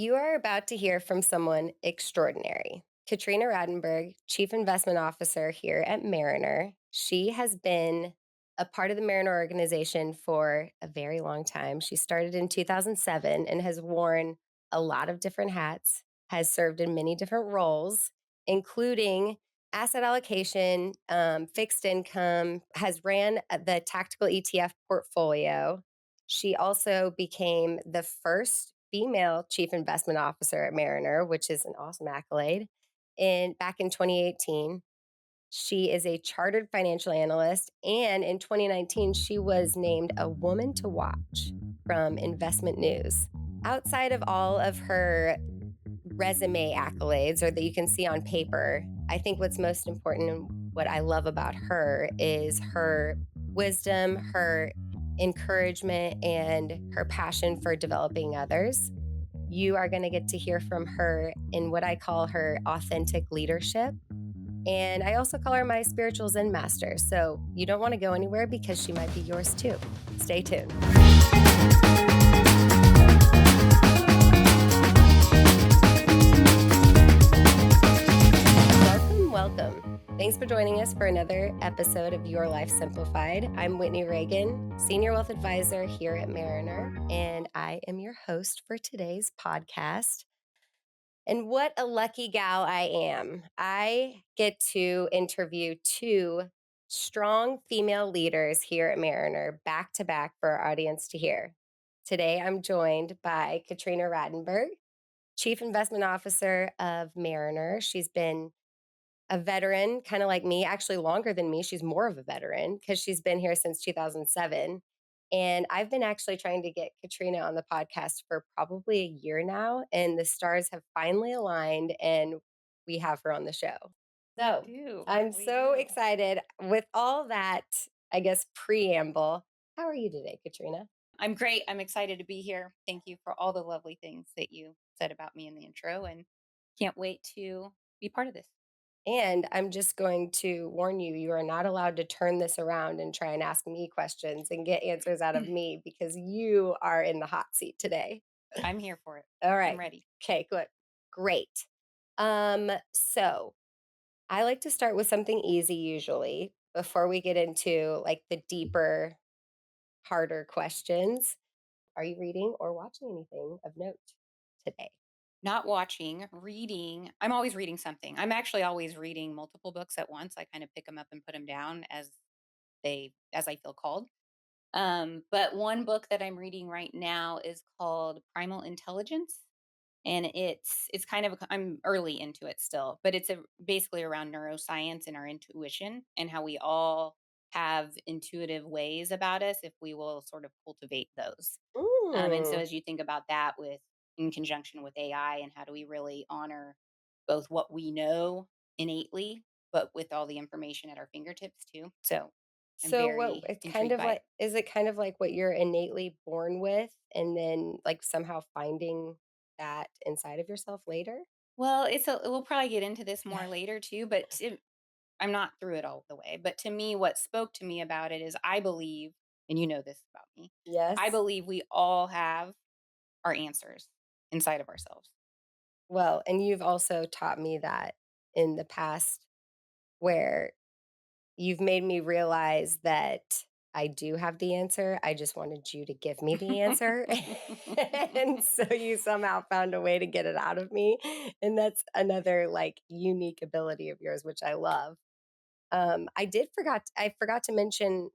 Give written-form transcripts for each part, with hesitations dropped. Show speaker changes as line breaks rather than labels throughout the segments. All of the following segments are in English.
You are about to hear from someone extraordinary. Katrina Radenberg, Chief Investment Officer here at Mariner. She has been a part of the Mariner organization for a very long time. She started in 2007 and has worn a lot of different hats, has served in many different roles, including asset allocation, fixed income, has ran the tactical ETF portfolio. She also became the first female chief investment officer at Mariner, which is an awesome accolade. Back in 2018, she is a chartered financial analyst, and in 2019, she was named a woman to watch from Investment News. Outside of all of her resume accolades or that you can see on paper, I think what's most important and what I love about her is her wisdom, her encouragement, and her passion for developing others. You are going to get to hear from her in what I call her authentic leadership. And I also call her my spiritual Zen master. So you don't want to go anywhere because she might be yours too. Stay tuned. Welcome. Thanks for joining us for another episode of Your Life Simplified. I'm Whitney Reagan, Senior Wealth Advisor here at Mariner, and I am your host for today's podcast. And what a lucky gal I am. I get to interview two strong female leaders here at Mariner back to back for our audience to hear. Today, I'm joined by Katrina Radenberg, Chief Investment Officer of Mariner. She's been a veteran, kind of like me, actually longer than me. She's more of a veteran because she's been here since 2007. And I've been actually trying to get Katrina on the podcast for probably a year now. And the stars have finally aligned and we have her on the show.
We
So
do.
I'm
We
so
do.
excited with all that, I guess, preamble. How are you today, Katrina?
I'm great. I'm excited to be here. Thank you for all the lovely things that you said about me in the intro and can't wait to be part of this.
And I'm just going to warn you, you are not allowed to turn this around and try and ask me questions and get answers out of me because you are in the hot seat today.
I'm here for it.
All
I'm
right.
ready.
Okay, good. Great. So I like to start with something easy usually before we get into like the deeper, harder questions. Are you reading or watching anything of note today?
Not watching, reading. I'm always reading something. I'm actually always reading multiple books at once. I kind of pick them up and put them down as I feel called. But one book that I'm reading right now is called Primal Intelligence, and it's kind of I'm early into it still, but basically around neuroscience and our intuition and how we all have intuitive ways about us if we will sort of cultivate those. And so
Mm.
as you think about that with in conjunction with AI and how do we really honor both what we know innately, but with all the information at our fingertips too. So I'm
So what
very
it's kind
intrigued
of
by
like
it.
is it kind of like what you're innately born with and then like somehow finding that inside of yourself later?
Well, we'll probably get into this more later too, I'm not through it all the way. But to me, what spoke to me about it is I believe, and you know this about me, I
Yes.
believe we all have our answers inside of ourselves.
Well, and you've also taught me that in the past where you've made me realize that I do have the answer. I just wanted you to give me the answer. And so you somehow found a way to get it out of me. And that's another like unique ability of yours, which I love. I forgot to mention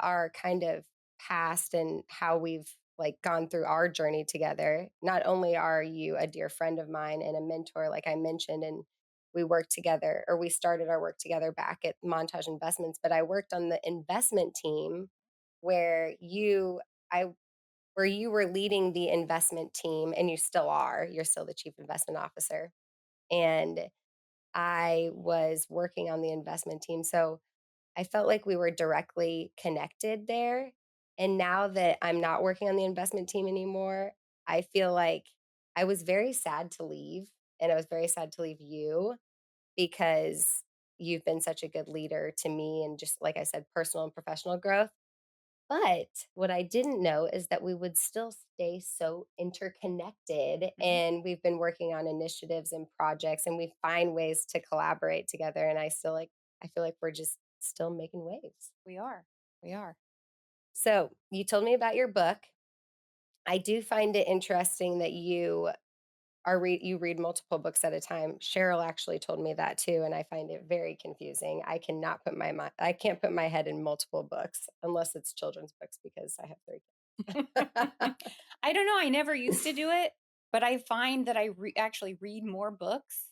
our kind of past and how we've like gone through our journey together. Not only are you a dear friend of mine and a mentor, like I mentioned, and we worked together or we started our work together back at Montage Investments, but I worked on the investment team where I where you were leading the investment team and you still are. You're still the chief investment officer. And I was working on the investment team. So I felt like we were directly connected there. And now that I'm not working on the investment team anymore, I feel like I was very sad to leave. And I was very sad to leave you because you've been such a good leader to me and just like I said, personal and professional growth. But what I didn't know is that we would still stay so interconnected,
Mhm.
and we've been working on initiatives and projects, and we find ways to collaborate together, and I feel like we're just still making waves.
We are. We are.
So, you told me about your book. I do find it interesting that you read multiple books at a time. Cheryl actually told me that too, and I find it very confusing. I can't put my head in multiple books unless it's children's books because I have 3 kids.
I don't know, I never used to do it, but I find that actually read more books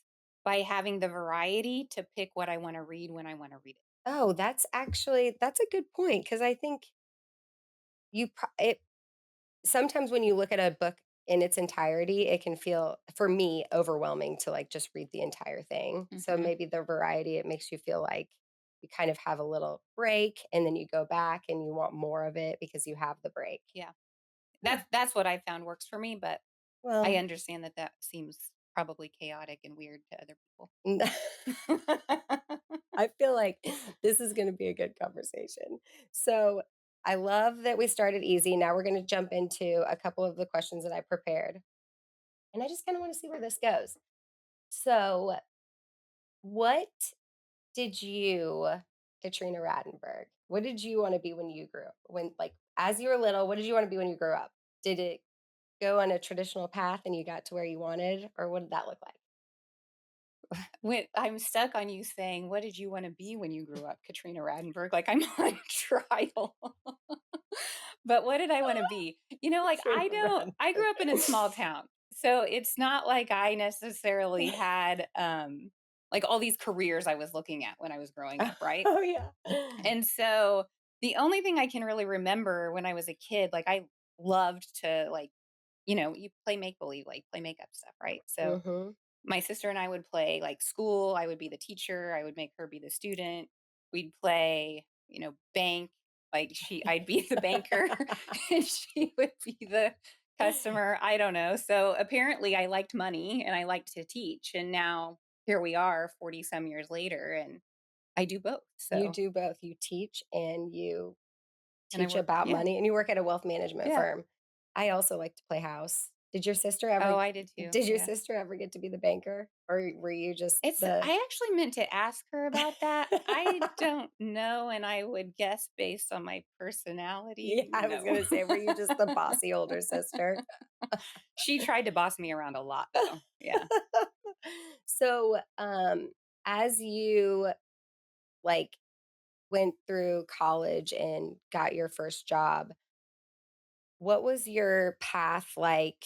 by having the variety to pick what I wanna read when I wanna read it.
Oh, that's a good point because I think you pro it sometimes when you look at a book in its entirety, it can feel, for me, overwhelming to, like, just read the entire thing. So
Mhm.
maybe the variety, it makes you feel like you kind of have a little break, and then you go back and you want more of it because you have the break.
Yeah.
Huh,
That's what I found works for me, but I
well,
understand that that seems probably chaotic and weird to other people.
I feel like this is gonna be a good conversation. So, I love that we started easy. Now we're gonna jump into a couple of the questions that I prepared, and I just kinda wanna see where this goes. So, what did you, Katrina Radenberg, what did you wanna be when you grew up? When, like, as you were little, what did you wanna be when you grew up? Did it go on a traditional path and you got to where you wanted, or what did that look like?
When I'm stuck on you saying, "What did you wanna be when you grew up, Katrina Radenberg?" Like I'm on trial. But what did I wanna be? Like,
Katrina
I
Radenberg.
grew up in a small town, so it's not like I necessarily had, like, all these careers I was looking at when I was growing up, right?
Oh, yeah.
And so, the only thing I can really remember when I was a kid, like, I loved to, like, you play make believe, like, play makeup stuff, right? So,
Mhm.
my sister and I would play like school. I would be the teacher. I would make her be the student. We'd play, bank. Like I'd be the banker and she would be the customer. I don't know. So apparently I liked money and I liked to teach. And now here we are 40 some years later and I do both.
You
So,
do both. You teach and you
and I
teach
work.
about
Yeah.
money, and you work at a wealth management
Yeah.
firm. I also like to play house.
Oh, I did too.
Did your
Yeah.
sister ever get to be the banker, or were you just the
I actually meant to ask her about that. I don't know, and I would guess based on my
Yeah,
personality,
I was
no.
gonna say, were you just the bossy older sister?
She tried to boss me around a lot, though. Yeah.
So, as you, like, went through college and got your first job, what was your path like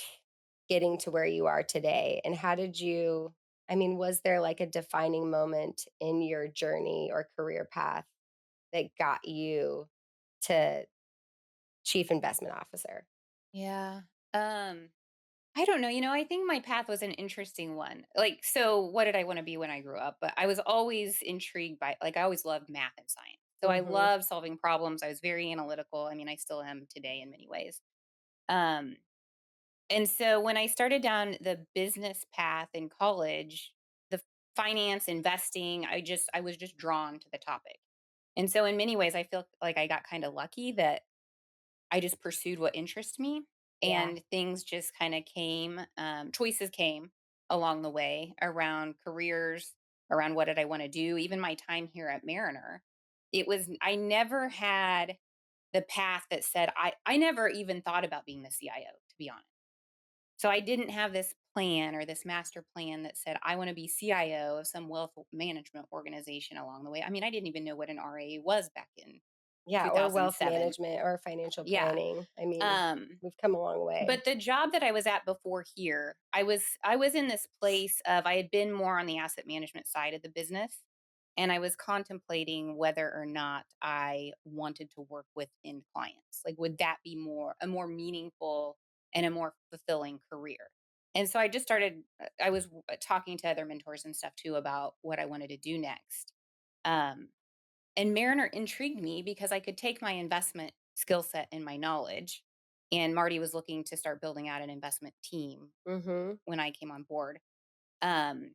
getting to where you are today? And how did you, I mean, was there like a defining moment in your journey or career path that got you to chief investment officer?
Yeah. I don't know, I think my path was an interesting one. Like, so what did I wanna be when I grew up? But I was always intrigued by like, I always loved math and science. So I
Mhm.
loved solving problems. I was very analytical. I mean, I still am today in many ways. Um And so when I started down the business path in college, the finance, investing, I was just drawn to the topic. And so in many ways I feel like I got kind of lucky that I just pursued what interests me
Yeah.
and things just kind of came, choices came along the way around careers, around what did I want to do, even my time here at Mariner. I never had the path that said I never even thought about being the CIO, to be honest. So I didn't have this plan or this master plan that said, I want to be CIO of some wealth management organization along the way. I mean, I didn't even know what an RA was back in
Yeah, or wealth
2007.
management or financial
Yeah.
planning. I mean,
Um,
we've come a long way.
but the job that I was at before here, I was in this place of I had been more on the asset management side of the business and I was contemplating whether or not I wanted to work with end clients. Like would that be more a more meaningful and a more fulfilling career? And so I just started I was talking to other mentors and stuff too about what I wanted to do next. Um and Mariner intrigued me because I could take my investment skill set and my knowledge. And Marty was looking to start building out an investment team
Mhm.
when I came on board. Um,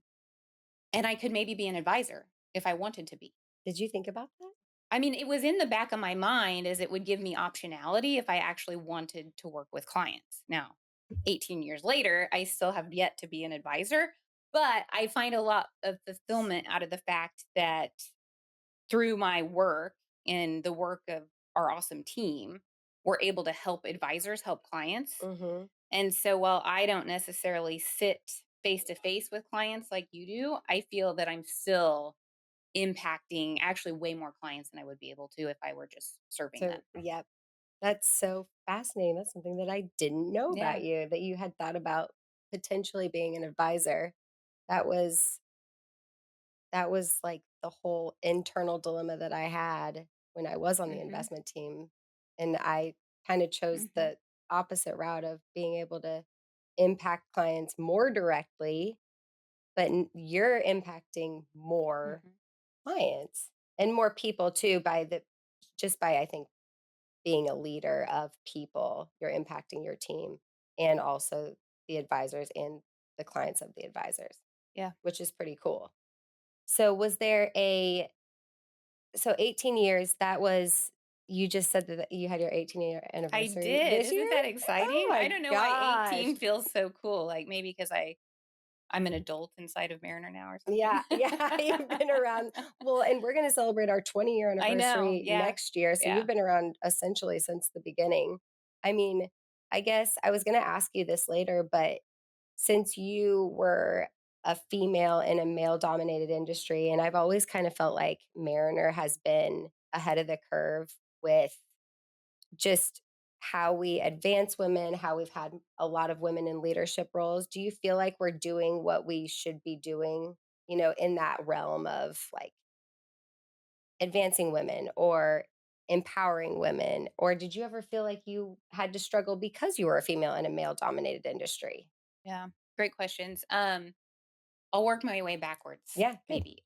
and I could maybe be an advisor if I wanted to be.
Did you think about that?
I mean, it was in the back of my mind as it would give me optionality if I actually wanted to work with clients. Now, 18 years later, I still have yet to be an advisor, but I find a lot of fulfillment out of the fact that through my work and the work of our awesome team, we're able to help advisors help clients.
Mhm.
And so while I don't necessarily sit face to face with clients like you do, I feel that I'm still impacting actually way more clients than I would be able to if I were just serving
So,
them.
yep. That's so fascinating. That's something that I didn't know about
Yeah.
you, that you had thought about potentially being an advisor. That was that was like the whole internal dilemma that I had when I was on the
Mhm.
investment team. And I kind of chose
Mhm.
the opposite route of being able to impact clients more directly, but you're impacting more
Mhm.
clients and more people too by the just by I think being a leader of people, you're impacting your team and also the advisors and the clients of the advisors,
Yeah.
which is pretty cool. So was there a so 18 years, that was you just said that you had your 18-year
I
anniversary
did.
this
Isn't
year?
that
Oh
exciting? I
my
don't know why
gosh.
18 feels so cool. Like maybe because I'm an adult inside of Mariner now or
Yeah,
something.
yeah, you've been around. Well, and we're gonna celebrate our 20-year
I know.
anniversary
Yeah.
next year, so you've
Yeah.
been around essentially since the beginning. I mean, I guess I was gonna ask you this later, but since you were a female in a male-dominated industry, and I've always kind of felt like Mariner has been ahead of the curve with just how we advance women, how we've had a lot of women in leadership roles. Do you feel like we're doing what we should be doing, in that realm of like advancing women or empowering women? Or did you ever feel like you had to struggle because you were a female in a male dominated industry?
Yeah. Great questions. I'll work my way backwards,
Yeah, good.
maybe.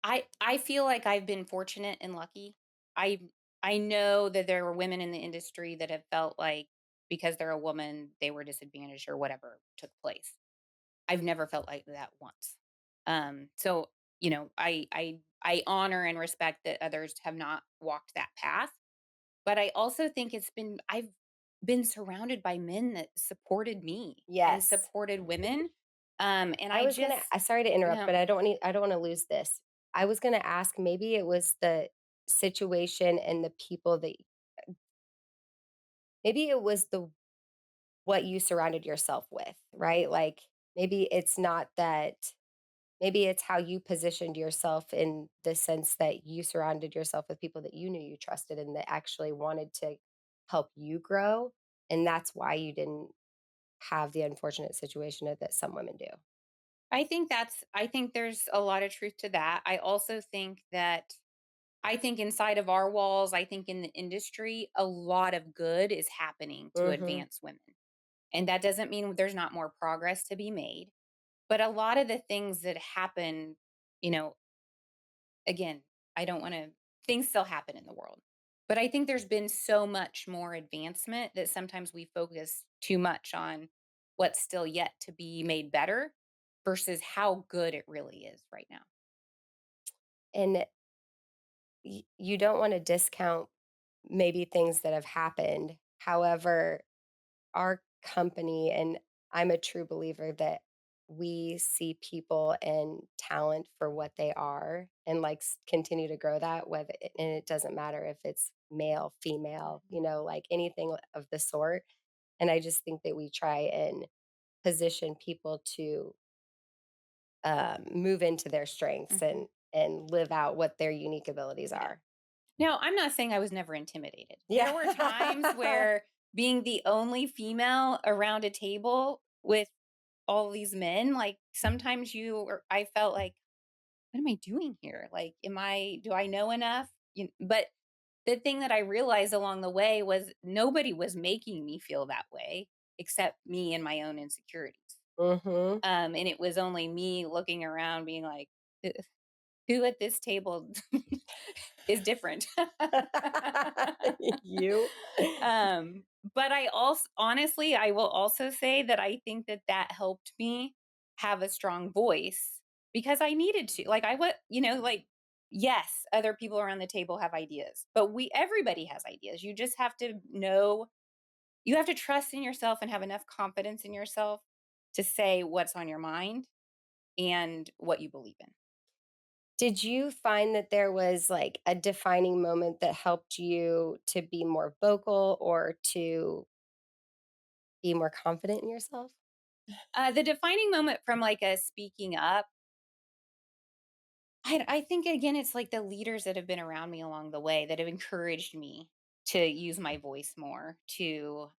I feel like I've been fortunate and lucky. I know that there were women in the industry that have felt like because they're a woman, they were disadvantaged or whatever took place. I've never felt like that once. So I honor and respect that others have not walked that path. But I also think I've been surrounded by men that supported me and
Yes.
supported women. And
I
I
was gonna
just,
sorry to interrupt,
yeah,
but I don't wanna lose this. I was gonna ask, maybe it was the situation and the people that maybe it was the what you surrounded yourself with, right? Like, maybe it's not that maybe it's how you positioned yourself in the sense that you surrounded yourself with people that you knew you trusted and that actually wanted to help you grow, and that's why you didn't have the unfortunate situation that some women do.
I think there's a lot of truth to that. I also think that I think inside of our walls, I think in the industry, a lot of good is happening to
Mhm.
advance women. And that doesn't mean there's not more progress to be made. But a lot of the things that happen, you know, again, I don't want to, things still happen in the world. But I think there's been so much more advancement that sometimes we focus too much on what's still yet to be made better versus how good it really is right now.
And you don't wanna discount maybe things that have happened. However, our company and I'm a true believer that we see people and talent for what they are and like continue to grow that and it doesn't matter if it's male, female,
Mhm.
like anything of the sort. And I just think that we try and position people to move into their strengths
Mhm.
and live out what their unique abilities
Yeah.
are.
Now, I'm not saying I was never intimidated. There were times
Yeah.
where being the only female around a table with all these men, like sometimes I felt like, what am I doing here? Like, do I know enough? But the thing that I realized along the way was nobody was making me feel that way except me and my own insecurities.
Mhm.
And it was only me looking around being like, who at this table is different?
You?
um, but I also honestly, I will also say that I think that that helped me have a strong voice because I needed to. Like I would, yes, other people around the table have ideas, but everybody has ideas. You just have to know, you have to trust in yourself and have enough confidence in yourself to say what's on your mind and what you believe in.
Did you find that there was, like, a defining moment that helped you to be more vocal or to be more confident in yourself?
The defining moment from like a speaking up, I think again, it's like the leaders that have been around me along the way that have encouraged me to use my voice more, to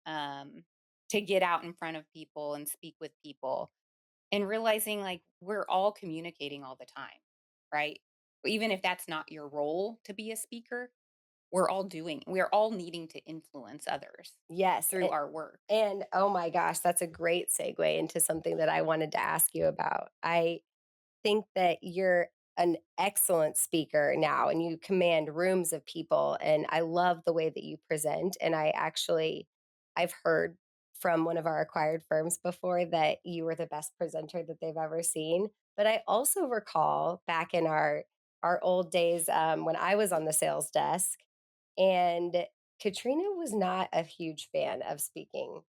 get out in front of people and speak with people, and realizing like we're all communicating all the time, right? Even if that's not your role to be a speaker, we're all needing to influence others
Yes,
through our work.
and oh my gosh, that's a great segue into something that I wanted to ask you about. I think that you're an excellent speaker now and you command rooms of people, and I love the way that you present, and I've heard from one of our acquired firms before that you were the best presenter that they've ever seen. But I also recall back in our old days, when I was on the sales desk, and Katrina was not a huge fan of speaking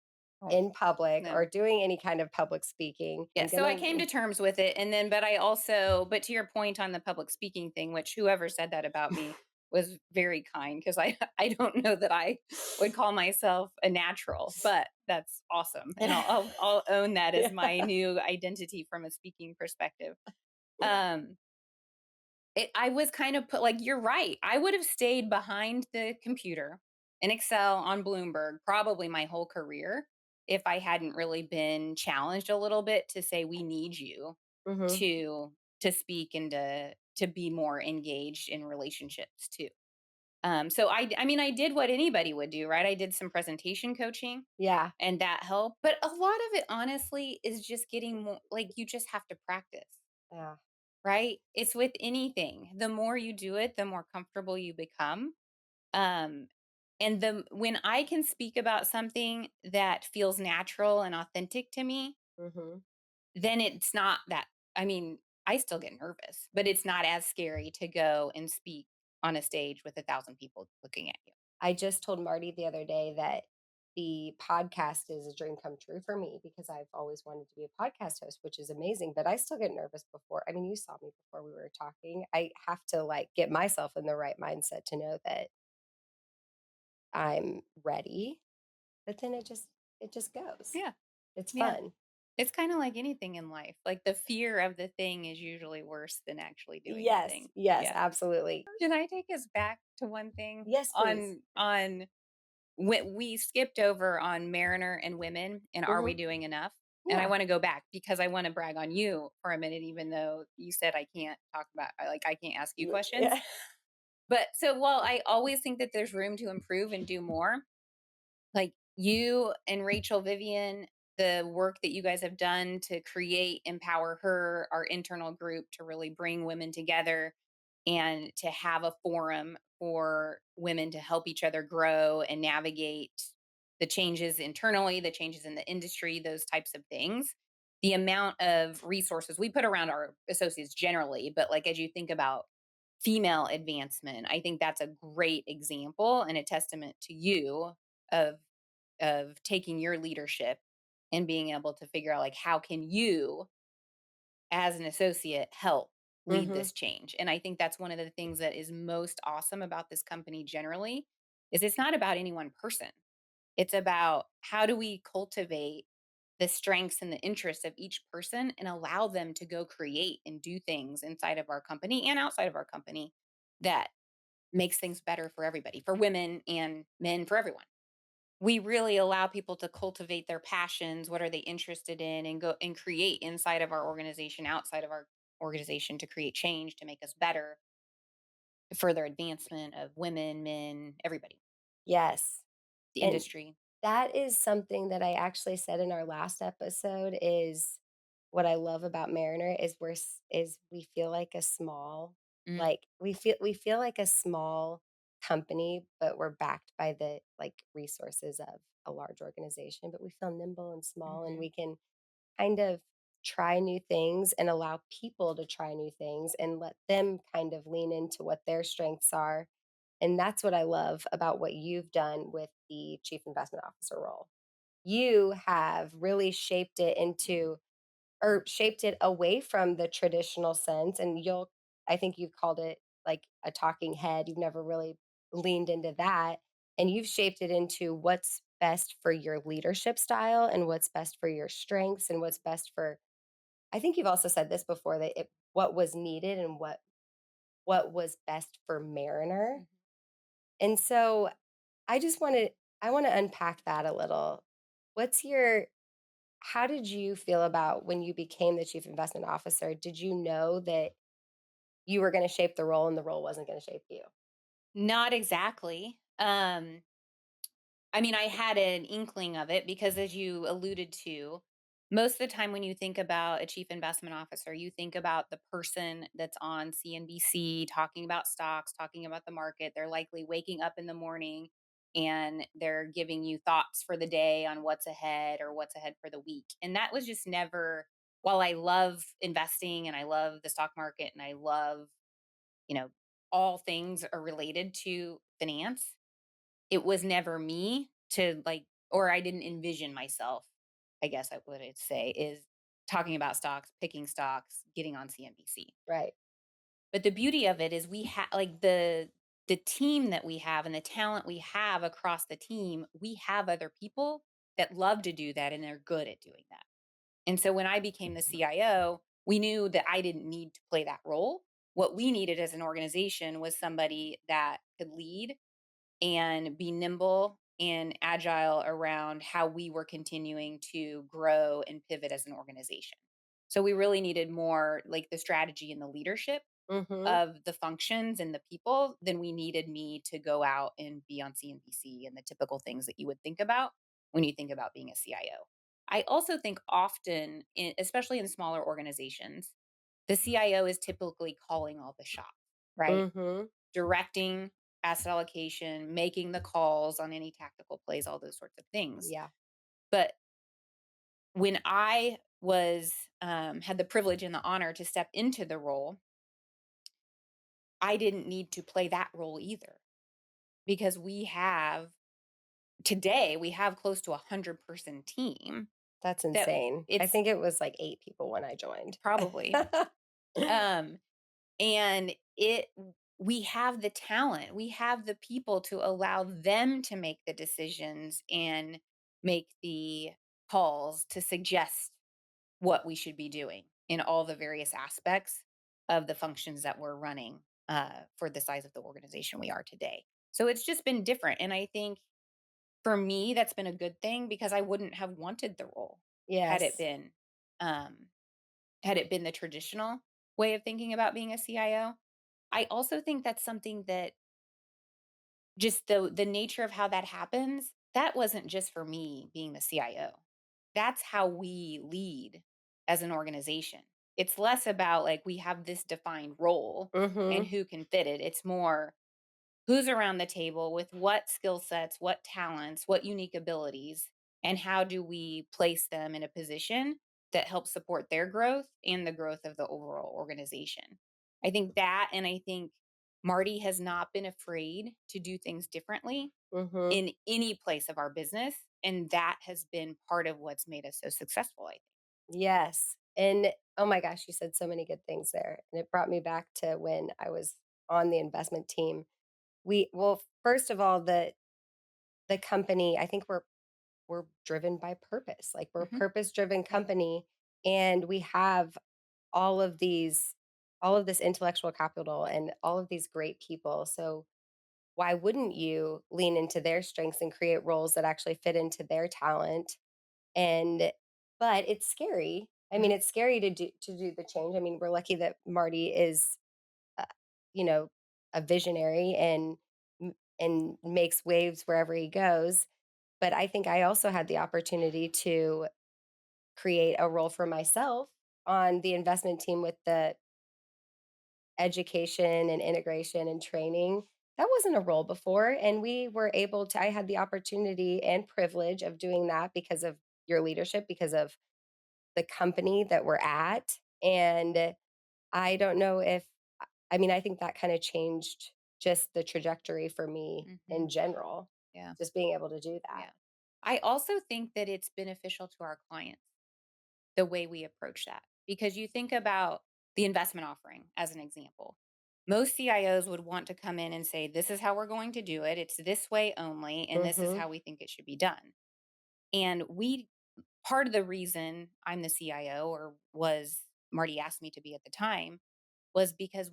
Oh,
in public
no.
or doing any kind of public speaking.
Yeah,
I'm
so I
gonna
came to terms with it, and then but to your point on the public speaking thing, which whoever said that about me was very kind, because I I don't know that I would call myself a natural, but that's awesome, and I'll own that as my
Yeah.
new identity from a speaking perspective. Um, I was kind of put like, you're right. I would have stayed behind the computer in Excel on Bloomberg probably my whole career if I hadn't really been challenged a little bit to say we need you
Mhm.
to speak and to be more engaged in relationships too. So I mean I did what anybody would do, right? I did some presentation coaching
Yeah.
and that helped, but a lot of it honestly is just getting more like you just have to practice.
Yeah.
Right? It's with anything. The more you do it, the more comfortable you become. Um, and when I can speak about something that feels natural and authentic to me,
Mhm.
then it's not that, I mean, I still get nervous, but it's not as scary to go and speak on a stage with 1,000 people looking at you.
I just told Marty the other day that the podcast is a dream come true for me because I've always wanted to be a podcast host, which is amazing, but I still get nervous before. I mean, you saw me before we were talking. I have to, like, get myself in the right mindset to know that I'm ready, but then it just goes.
Yeah.
It's
Yeah.
fun.
It's kind of like anything in life. Like the fear of the thing is usually worse than actually doing the
Yes,
thing.
yes,
Yeah.
absolutely.
Can I take us back to one thing
Yes, please.
on when we skipped over on Mariner and women and are we
Mhm.
doing enough? And I
Yeah.
want to go back because I want to brag on you for a minute, even though you said I can't talk about, I can't ask you questions.
Yeah.
But so while I always think that there's room to improve and do more, like you and Rachel Vivian, the work that you guys have done to create Empower Her, our internal group to really bring women together and to have a forum for women to help each other grow and navigate the changes internally, the changes in the industry, those types of things. The amount of resources we put around our associates generally, but like as you think about female advancement, I think that's a great example and a testament to you of taking your leadership and being able to figure out like how can you as an associate help lead
Mhm.
this change. And I think that's one of the things that is most awesome about this company generally is it's not about any one person. It's about how do we cultivate the strengths and the interests of each person and allow them to go create and do things inside of our company and outside of our company that makes things better for everybody, for women and men, for everyone. We really allow people to cultivate their passions, what are they interested in, and go and create inside of our organization, outside of our organization to create change, to make us better, further advancement of women, men, everybody,
Yes.
the
And
industry.
that is something that I actually said in our last episode is what I love about Mariner is we feel like a small,
Mm,
like, we feel like a small company, but we're backed by the, like, resources of a large organization, but we feel nimble and small, and
mhm.
we can kind of try new things and allow people to try new things and let them kind of lean into what their strengths are. And that's what I love about what you've done with the chief investment officer role. You have really shaped it into, or shaped it away from the traditional sense, and you'll, I think you've called it like a talking head. You've never really leaned into that, and you've shaped it into what's best for your leadership style and what's best for your strengths and what's best for, I think you've also said this before, that it, what was needed and what was best for Mariner.
Mhm.
And so I just wanted, I want to unpack that a little. What's your, how did you feel about when you became the chief investment officer? Did you know that you were gonna shape the role and the role wasn't gonna shape you?
Not exactly. I mean, I had an inkling of it because, as you alluded to, most of the time when you think about a chief investment officer, you think about the person that's on CNBC talking about stocks, talking about the market. They're likely waking up in the morning and they're giving you thoughts for the day on what's ahead or what's ahead for the week. And that was just never, while I love investing and I love the stock market and I love, you know, all things are related to finance, it was never me to, like, or I didn't envision myself, I guess I would say, is talking about stocks, picking stocks, getting on CNBC.
Right.
But the beauty of it is we have, like, the team that we have and the talent we have across the team, we have other people that love to do that and they're good at doing that. And so when I became the CIO, we knew that I didn't need to play that role. What we needed as an organization was somebody that could lead and be nimble and agile around how we were continuing to grow and pivot as an organization. So we really needed more like the strategy and the leadership
Mhm.
of the functions and the people than we needed me to go out and be on CNBC and the typical things that you would think about when you think about being a CIO. I also think often, especially in smaller organizations, the CIO is typically calling all the shots, right?
Mhm.
Directing asset allocation, making the calls on any tactical plays, all those sorts of things.
Yeah.
But when I was had the privilege and the honor to step into the role, I didn't need to play that role either because we have close to 100-person team
That's
that
insane. I
it's
think it was like 8 people when I joined.
probably um and it we have the talent, we have the people to allow them to make the decisions and make the calls to suggest what we should be doing in all the various aspects of the functions that we're running for the size of the organization we are today. So it's just been different. And I think for me, that's been a good thing because I wouldn't have wanted the role had it
Yes.
been um, had it been the traditional way of thinking about being a CIO. I also think that's something that just the nature of how that happens, that wasn't just for me being the CIO. That's how we lead as an organization. It's less about like we have this defined role and
Mhm.
who can fit it. It's more who's around the table with what skill sets, what talents, what unique abilities, and how do we place them in a position that helps support their growth and the growth of the overall organization. I think that, and I think Marty has not been afraid to do things differently
Mhm.
in any place of our business. And that has been part of what's made us so successful, I think.
Yes. And oh my gosh, you said so many good things there. And it brought me back to when I was on the investment team. We, well, first of all, the company, I think we're driven by purpose. Like we're a
Hmm.
purpose-driven
Yeah.
company, and we have all of these, all of this intellectual capital and all of these great people. So why wouldn't you lean into their strengths and create roles that actually fit into their talent? And but it's scary. I mean,
Mhm.
it's scary to do the change. I mean, we're lucky that Marty is, uh, you know, a visionary and makes waves wherever he goes. But I think I also had the opportunity to create a role for myself on the investment team with the education and integration and training. That wasn't a role before. And we were able to, I had the opportunity and privilege of doing that because of your leadership, because of the company that we're at, and I don't know if I mean, I think that kinda changed just the trajectory for me in
Mhm.
general,
Yeah.
just being able to do that.
Yeah. I also think that it's beneficial to our clients the way we approach that because you think about the investment offering as an example. Most CIOs would want to come in and say, this is how we're going to do it. It's this way only. And this is
Mhm,
how we think it should be done. And part of the reason I'm the CIO or was Marty asked me to be at the time was because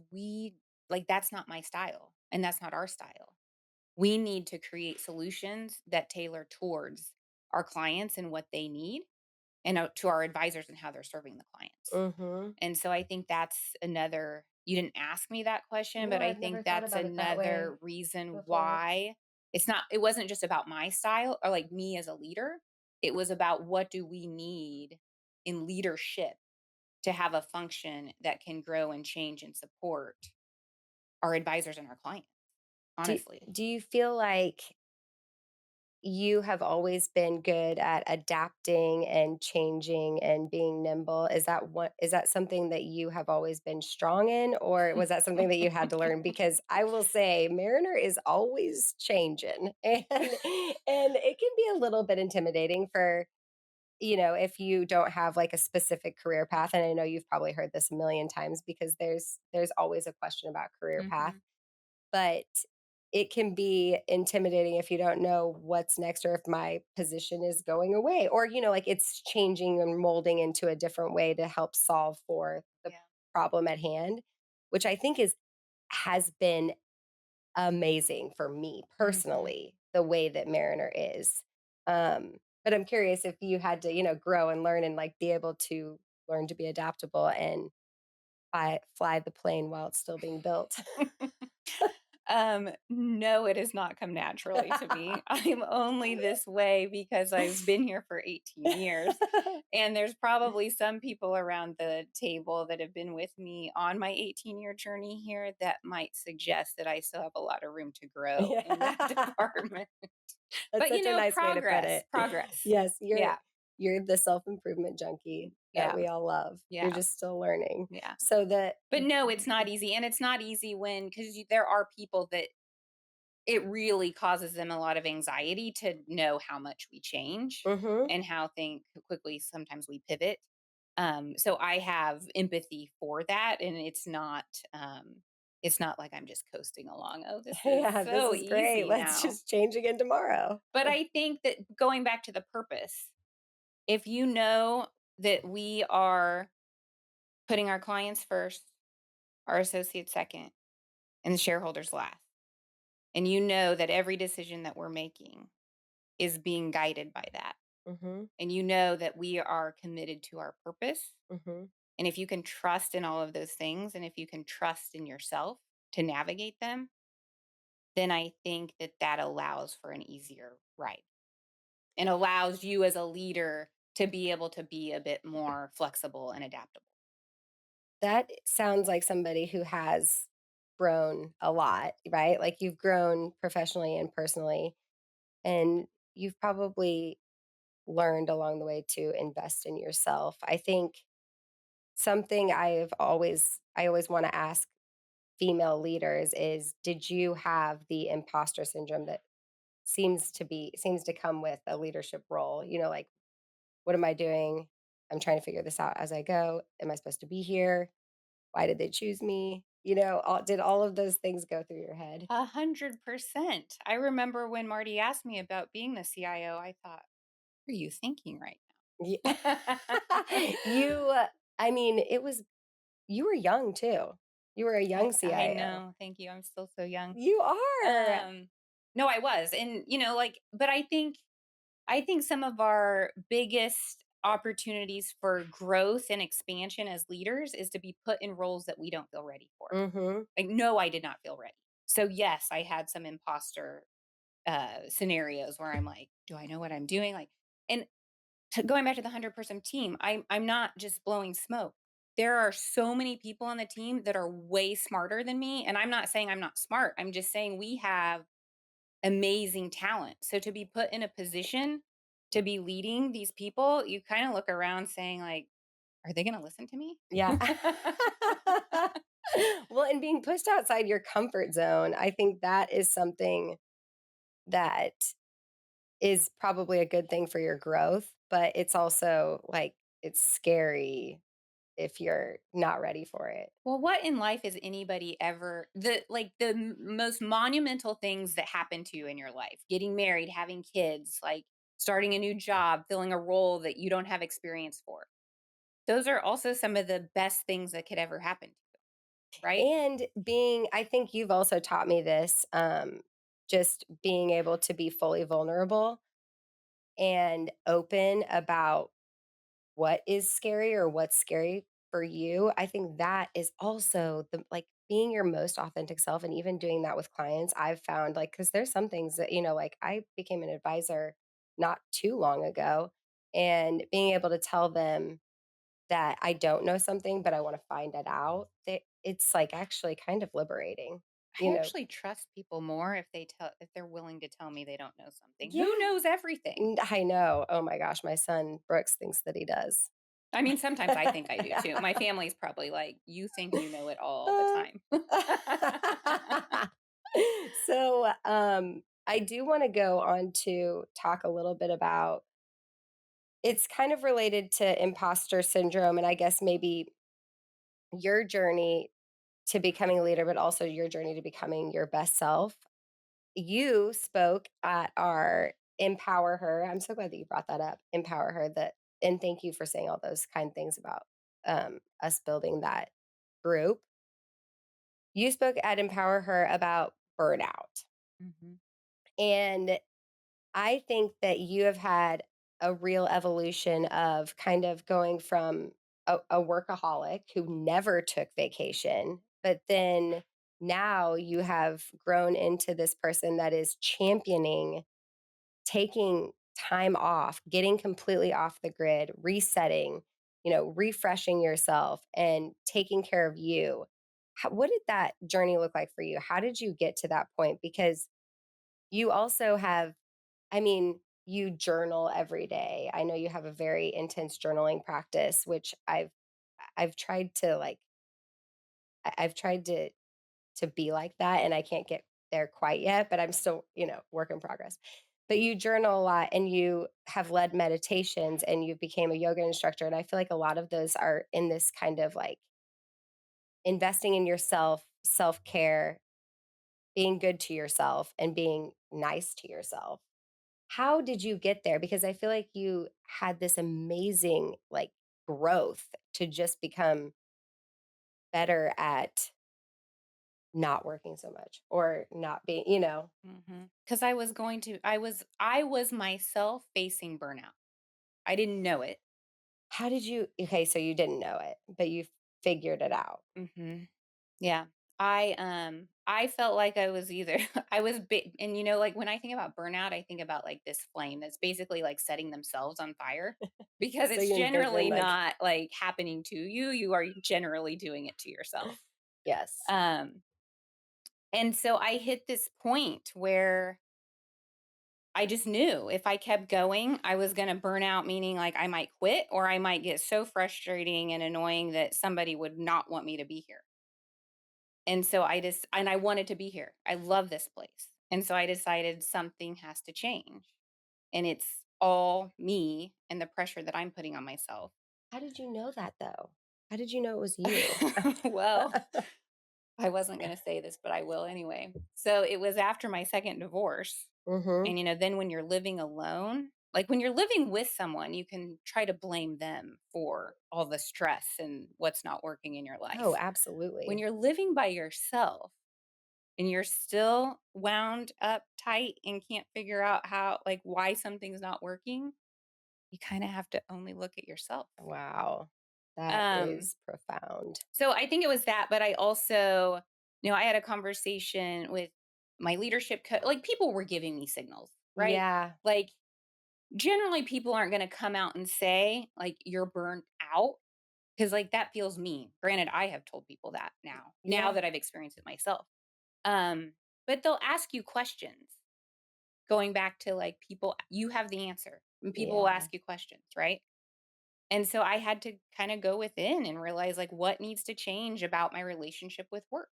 that's not my style and that's not our style. We need to create solutions that tailor towards our clients and what they need and to our advisors and how they're serving the clients.
mhm.
And so I think that's another you didn't ask me that question,
No,
but I
I've never
think
thought
that's
about it that way
another reason
before.
why it wasn't just about my style or like me as a leader. It was about what do we need in leadership to have a function that can grow and change and support our advisors and our clients,
Do
honestly.
do you feel like you have always been good at adapting and changing and being nimble? Is that something that you have always been strong in, or was that something that you had to learn? Because I will say Mariner is always changing, and it can be a little bit intimidating for, if you don't have, like, a specific career path, and I know you've probably heard this a million times because there's always a question about career path,
Mhm.
but it can be intimidating if you don't know what's next or if my position is going away or like it's changing and molding into a different way to help solve for the
Yeah.
problem at hand, which I think is has been amazing for me
Mhm.
personally, the way that Mariner is. But I'm curious if you had to, grow and learn and like be able to learn to be adaptable and fly the plane while it's still being built.
No, it has not come naturally to me. I'm only this way because I've been here for 18 years. And there's probably some people around the table that have been with me on my 18-year journey here that might suggest that I still have a lot of room to grow in that
Yeah.
department.
That's
But
such a nice way to put
progress,
it.
progress.
Yes, you're
Yeah.
you're the self-improvement junkie that
Yeah.
we all love. You're
Yeah.
just still learning.
Yeah.
So that
But no, it's not easy. And it's not easy because there are people that it really causes them a lot of anxiety to know how much we change
Mhm.
and how quickly sometimes we pivot. So I have empathy for that, and it's not like I'm just coasting along. Oh, this is
Yeah, this
so
is great.
easy
Let's
now.
just change again tomorrow.
But I think that going back to the purpose, if you know that we are putting our clients first, our associates second, and the shareholders last, and you know that every decision that we're making is being guided by that.
Mhm.
And you know that we are committed to our purpose.
Mhm.
And if you can trust in all of those things, and if you can trust in yourself to navigate them, then I think that that allows for an easier ride and allows you as a leader to be able to be a bit more flexible and adaptable.
That sounds like somebody who has grown a lot, right? Like you've grown professionally and personally, and you've probably learned along the way to invest in yourself. I think something I always wanna ask female leaders is, did you have the imposter syndrome that seems to come with a leadership role? Like, "What am I doing? I'm trying to figure this out as I go. Am I supposed to be here? Why did they choose me?" Did all of those things go through your head?
100%. I remember when Marty asked me about being the CIO, I thought, what are you thinking right
Ye
now?
You, I mean, you were young too. You were a young
I
CIO.
know. Thank you. I'm still so young.
You are.
Um, no, I was. And but I think some of our biggest opportunities for growth and expansion as leaders is to be put in roles that we don't feel ready for.
Mhm.
Like, no, I did not feel ready. So yes, I had some imposter scenarios where I'm like, do I know what I'm doing? And going back to the 100-person team, I'm not just blowing smoke. There are so many people on the team that are way smarter than me. And I'm not saying I'm not smart. I'm just saying we have amazing talent. So to be put in a position to be leading these people, you kind of look around saying like, Are they going to listen to me?
Yeah. Well, and being pushed outside your comfort zone, I think that is something that is probably a good thing for your growth, but it's also, like, it's scary if you're not ready for it.
Well, what in life is anybody ever most monumental things that happen to you in your life? Getting married, having kids, like starting a new job, filling a role that you don't have experience for. Those are also some of the best things that could ever happen to you, right?
And being I think you've also taught me this, just being able to be fully vulnerable and open about what is scary or what's scary for you. I think that is also the like being your most authentic self and even doing that with clients. I've found like cuz there's some things that like I became an advisor not too long ago and being able to tell them that I don't know something but I want to find it out. It's like actually kind of liberating. You
I
know.
actually trust people more if they're willing to tell me they don't know something.
Yeah.
Who knows everything?
I know. Oh my gosh, my son Brooks thinks that he does.
I mean, sometimes I think I do too. My family's probably like, "You think you know it all the
Uh,
time."
so, I do wanna go on to talk a little bit about it's kind of related to imposter syndrome, and I guess maybe your journey to becoming a leader, but also your journey to becoming your best self. You spoke at our Empower Her. I'm so glad that you brought that up. Empower Her, that and thank you for saying all those kind things about, us building that group. You spoke at Empower Her about burnout.
Mhm.
And I think that you have had a real evolution of kind of going from a workaholic who never took vacation, but then now you have grown into this person that is championing taking time off, getting completely off the grid, resetting, refreshing yourself and taking care of you. What did that journey look like for you? How did you get to that point? Because you also have, I mean, you journal every day. I know you have a very intense journaling practice, which I've tried to like I've tried to be like that and I can't get there quite yet, but I'm still, work in progress. But you journal a lot and you have led meditations and you became a yoga instructor and I feel like a lot of those are in this kind of like investing in yourself, self-care, being good to yourself and being nice to yourself. How did you get there? Because I feel like you had this amazing, like, growth to just become better at not working so much or not being.
Because I was myself facing burnout. I didn't know it.
How did you okay, so you didn't know it, but you figured it out.
Mhm. Yeah. I felt like I was either and like when I think about burnout, I think about like this flame that's basically like setting themselves on fire because
So
it's
you envision,
generally
like
not like happening to you. You are generally doing it to yourself.
yes.
Um and so I hit this point where I just knew if I kept going, I was going to burn out, meaning like I might quit or I might get so frustrating and annoying that somebody would not want me to be here. And so I wanted to be here. I love this place. And so I decided something has to change. And it's all me and the pressure that I'm putting on myself.
How did you know that, though? How did you know it was you?
Well, I wasn't going to say this, but I will anyway. So it was after my second divorce.
Mhm.
And, then when you're living alone, like when you're living with someone, you can try to blame them for all the stress and what's not working in your
Oh,
life. When
absolutely.
you're living by yourself, and you're still wound up tight and can't figure out why something's not working, you kind of have to only look at yourself.
Wow. That
Um,
is profound.
so I think it was that, but I also, I had a conversation with my leadership like people were giving me signals, right?
Yeah.
Like generally people aren't going to come out and say like you're burnt out because like that feels mean. Granted, I have told people that now
Yeah.
that I've experienced it myself. Um, but they'll ask you questions. Going back to, like, people you have the answer, and people will
Yeah.
ask you questions, right? And so I had to kind of go within and realize like what needs to change about my relationship with work.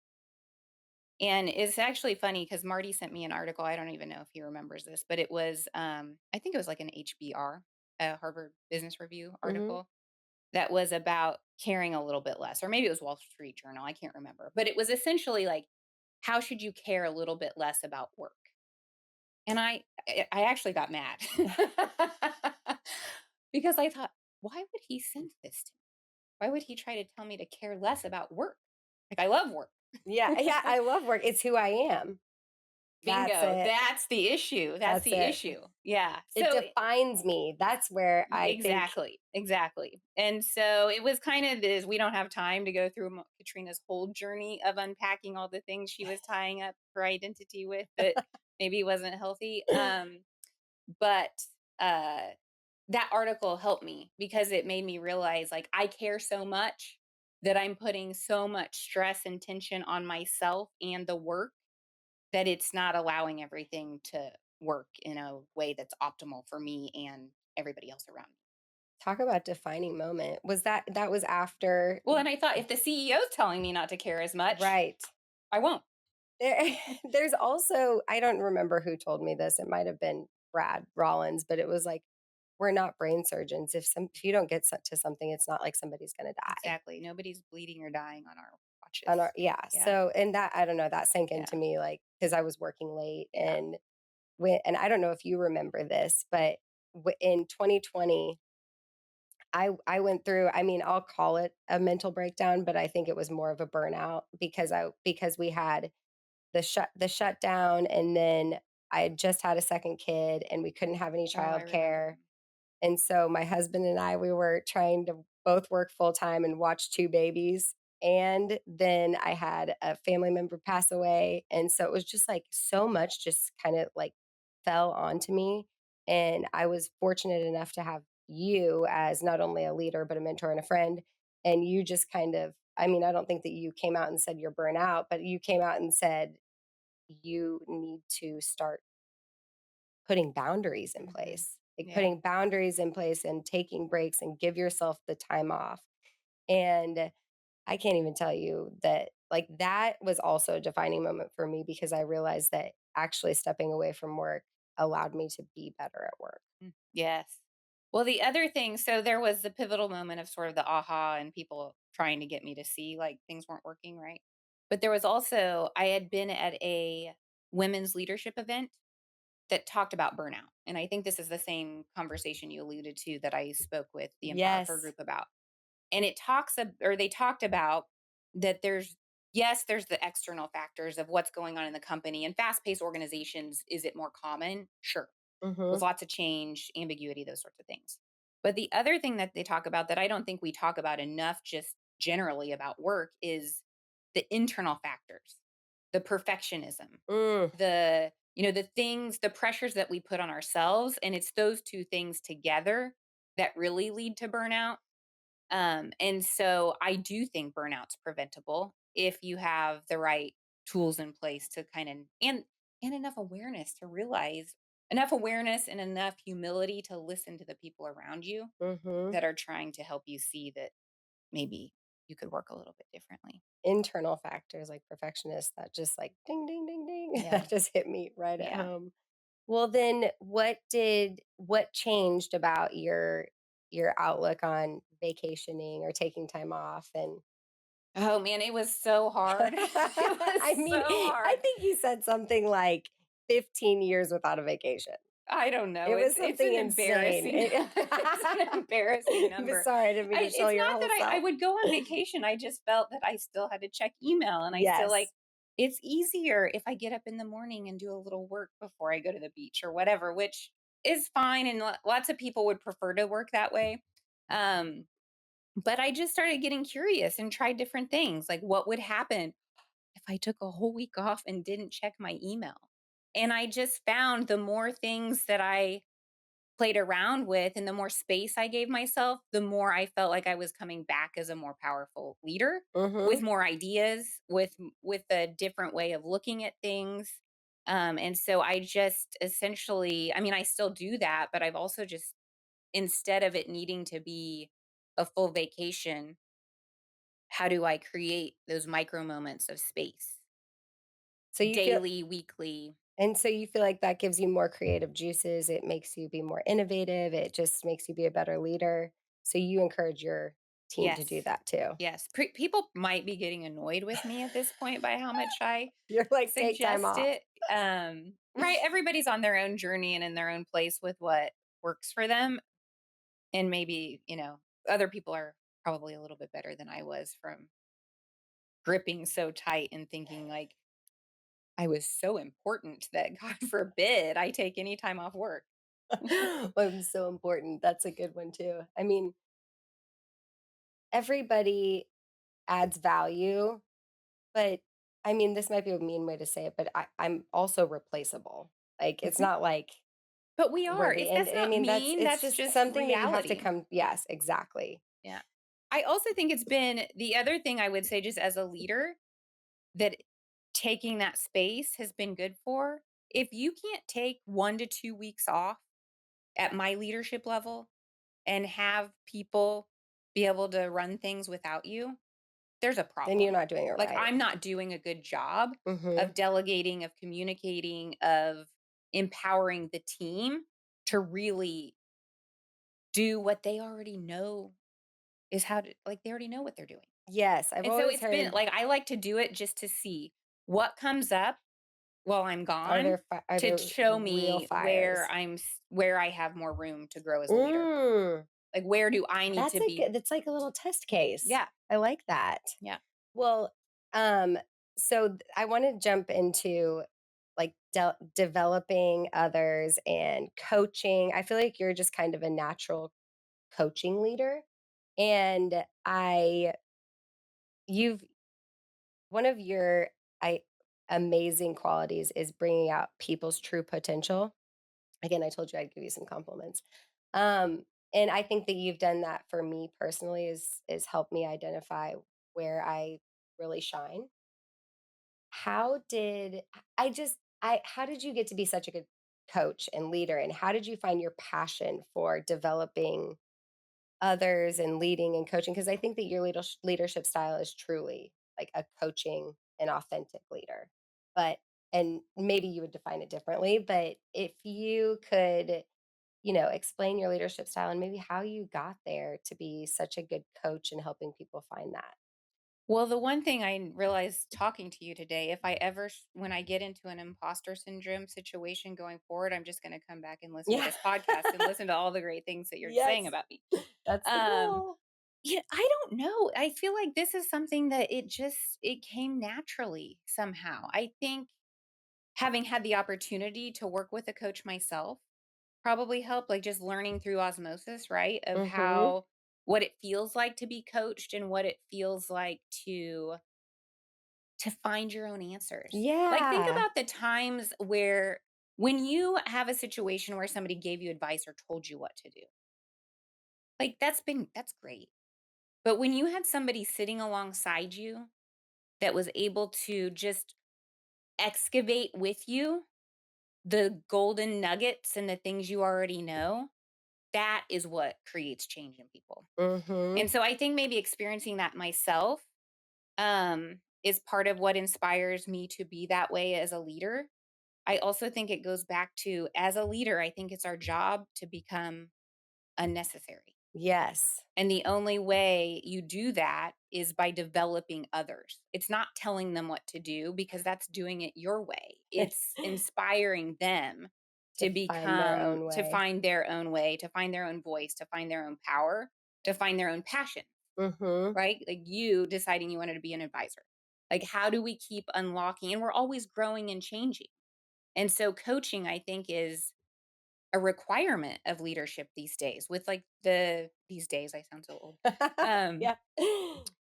And it's actually funny because Marty sent me an article. I don't even know if he remembers this, but it was, I think it was like an HBR, a Harvard Business Review
Mhm.
article that was about caring a little bit less, or maybe it was Wall Street Journal. I can't remember, but it was essentially like, how should you care a little bit less about work? And I actually got mad because I thought, why would he send this to me? Why would he try to tell me to care less about work? Like I love work.
Yeah, yeah, I love work. It's who I am. That's
Bingo.
it.
That's the issue. That's
That's
the
it.
issue. Yeah.
It
So
defines me. That's where I think
exactly. Exactly. And so it was kind of this, we don't have time to go through Katrina's whole journey of unpacking all the things she was tying up her identity with that maybe wasn't healthy. But uh that article helped me because it made me realize like I care so much that I'm putting so much stress and tension on myself and the work that it's not allowing everything to work in a way that's optimal for me and everybody else around me.
talk about defining moment. Was that was after
Well, and I thought if the CEO is telling me not to care as much,
right.
I won't.
There there's also I don't remember who told me this, it might have been Brad Rollins, but it was like, "We're not brain surgeons. If you don't get to something, it's not like somebody's gonna die."
Exactly. Nobody's bleeding or dying on our
On
watches.
our yeah,
Yeah.
so and that I don't know, that sank into
Yeah.
me, like because I was working late
Yeah.
and I don't know if you remember this, but in 2020, I went through I mean, I'll call it a mental breakdown, but I think it was more of a burnout because we had the shutdown, and then I had just had a second kid, and we couldn't have any
Oh, I
childcare,
remember.
and so my husband and I, we were trying to both work full time and watch 2 babies, and then I had a family member pass away, and so it was just, like, so much just kinda, like, fell onto me, and I was fortunate enough to have you as not only a leader, but a mentor and a friend, and you just kind of I mean, I don't think that you came out and said you're burnt out, but you came out and said, "You need to start putting boundaries in
Hmm.
place, like
Yeah.
putting boundaries in place and taking breaks and give yourself the time off." And I can't even tell you that, like, that was also a defining moment for me because I realized that actually stepping away from work allowed me to be better at work.
Yes. Well, the other thing, so there was the pivotal moment of sort of the aha and people trying to get me to see like things weren't working right. But there was also, I had been at a women's leadership event that talked about burnout. And I think this is the same conversation you alluded to that I spoke with the Empower Her
Yes.
group about. And or they talked about that yes, there's the external factors of what's going on in the company and fast paced organizations. Is it more common? Sure, with
Mhm.
lots of change, ambiguity, those sorts of things. But the other thing that they talk about that I don't think we talk about enough just generally about work is the internal factors, the perfectionism,
Mm.
the things, the pressures that we put on ourselves. And it's those two things together that really lead to burnout. And so I do think burnout's preventable if you have the right tools in place to kind of and enough awareness to realize enough awareness and enough humility to listen to the people around you
Mhm.
that are trying to help you see that maybe you could work a little bit differently.
Internal factors like perfectionist that just like ding ding ding ding
Yeah.
that just hit me right at
Yeah.
home. Well, then what changed about your outlook on vacationing or taking time off and
Oh man, it was so hard. It was
I mean,
so
I
hard.
think you said something like 15 years without a vacation.
I don't know.
It was
It's
something
an
insane.
embarrassing it's an embarrassing
I'm
number.
sorry, I didn't mean to show
It's
your
not
whole
that I
self.
would go on vacation. I just felt that I still had to check email and I still like
Yes.
it's easier if I get up in the morning and do a little work before I go to the beach or whatever, which is fine and lots of people would prefer to work that way. Um but I just started getting curious and tried different things. Like what would happen if I took a whole week off and didn't check my email? And I just found the more things that I played around with and the more space I gave myself, the more I felt like I was coming back as a more powerful leader with
Mhm.
more ideas, with a different way of looking at things. And so I just essentially, I mean, I still do that, but I've also just instead of it needing to be a full vacation, how do I create those micro moments of space?
So you feel
Daily, weekly.
and so you feel like that gives you more creative juices, it makes you be more innovative, it just makes you be a better leader. So you encourage your team to do
Yes.
that too.
Yes. People might be getting annoyed with me at this point by how much I
You're like, "Take time
suggest
off."
it. Right. Everybody's on their own journey and in their own place with what works for them. And maybe, other people are probably a little bit better than I was from gripping so tight and thinking like I was so important that God forbid I take any time off work.
It's so important, that's a good one too. I mean, everybody adds value, but I mean, this might be a mean way to say it, but I'm also replaceable. Like, it's
Mhm.
not like
But we
we're
are.
the
It's
end.
that's
I
not
mean,
mean,
it's
that's
just
just
something that you have to
reality.
come. Yes, exactly.
Yeah. I also think it's been the other thing I would say just as a leader that taking that space has been good for. If you can't take 1 to 2 weeks off at my leadership level and have people be able to run things without you, there's a
Then you're
problem.
not doing it
Like,
right.
I'm not doing a good job
Mhm.
of delegating, of communicating, of empowering the team to really do what they already know is how to like, they already know what they're doing.
Yes, I've
And so
always
it's been
heard,
like, I like to do it just to see what comes up while I'm gone
are
to
there
show
real
me where
fires?
where I have more room to grow as a leader.
Mm,
Like, where do I need
that's
to
a
be?
good that's like a little test case.
Yeah.
I like that.
Yeah.
Well, um, so I wanna jump into, like, developing others and coaching. I feel like you're just kind of a natural coaching leader, and I you've one of your I amazing qualities is bringing out people's true potential. Again, I told you I'd give you some compliments. And I think that you've done that for me personally is helped me identify where I really shine. How did I just I how did you get to be such a good coach and leader, and how did you find your passion for developing others and leading and coaching? Because I think that your leadership style is truly like a coaching and authentic leader. But and maybe you would define it differently, but if you could, explain your leadership style and maybe how you got there to be such a good coach and helping people find that.
Well, the one thing I realized talking to you today, if I ever when I get into an imposter syndrome situation going forward, I'm just gonna come back and listen to
Yeah.
this podcast and listen to all the great things that you're saying
Yes,
about me.
that's the
Um,
goal.
yeah, I don't know. I feel like this is something that it came naturally somehow. I think having had the opportunity to work with a coach myself probably helped, like, just learning through osmosis, right? Of
Mhm.
how what it feels like to be coached and what it feels like to find your own answers. Like, think
Yeah.
about the times where when you have a situation where somebody gave you advice or told you what to do. Like, that's great. But when you had somebody sitting alongside you that was able to just excavate with you the golden nuggets and the things you already know, that is what creates change in people.
Mhm.
And so I think maybe experiencing that myself is part of what inspires me to be that way as a leader. I also think it goes back to as a leader, I think it's our job to become unnecessary.
Yes.
And the only way you do that is by developing others. It's not telling them what to do because that's doing it your way. It's inspiring them
To find their own
to
way.
find their own way, to find their own voice, to find their own power, to find their own passion,
Mhm.
right? Like you deciding you wanted to be an advisor. Like, how do we keep unlocking? And we're always growing and changing. And so, coaching, I think, is a requirement of leadership these days with like these days I sound so old. Um
Yeah.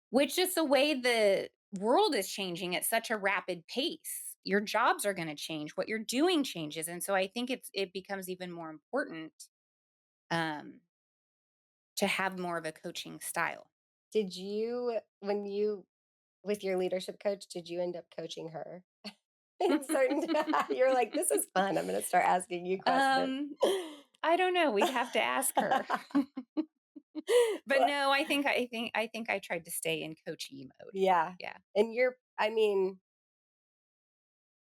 which just the way the world is changing at such a rapid pace. Your jobs are going to change, what you're doing changes, and so I think it becomes even more important um to have more of a coaching style.
Did you when you with your leadership coach, did you end up coaching her? In certain you're like, "This is fun. I'm gonna start asking you questions."
um I don't know, we'd have to ask her. But
Well,
no, I think I tried to stay in coachy mode.
yeah.
Yeah.
And I mean,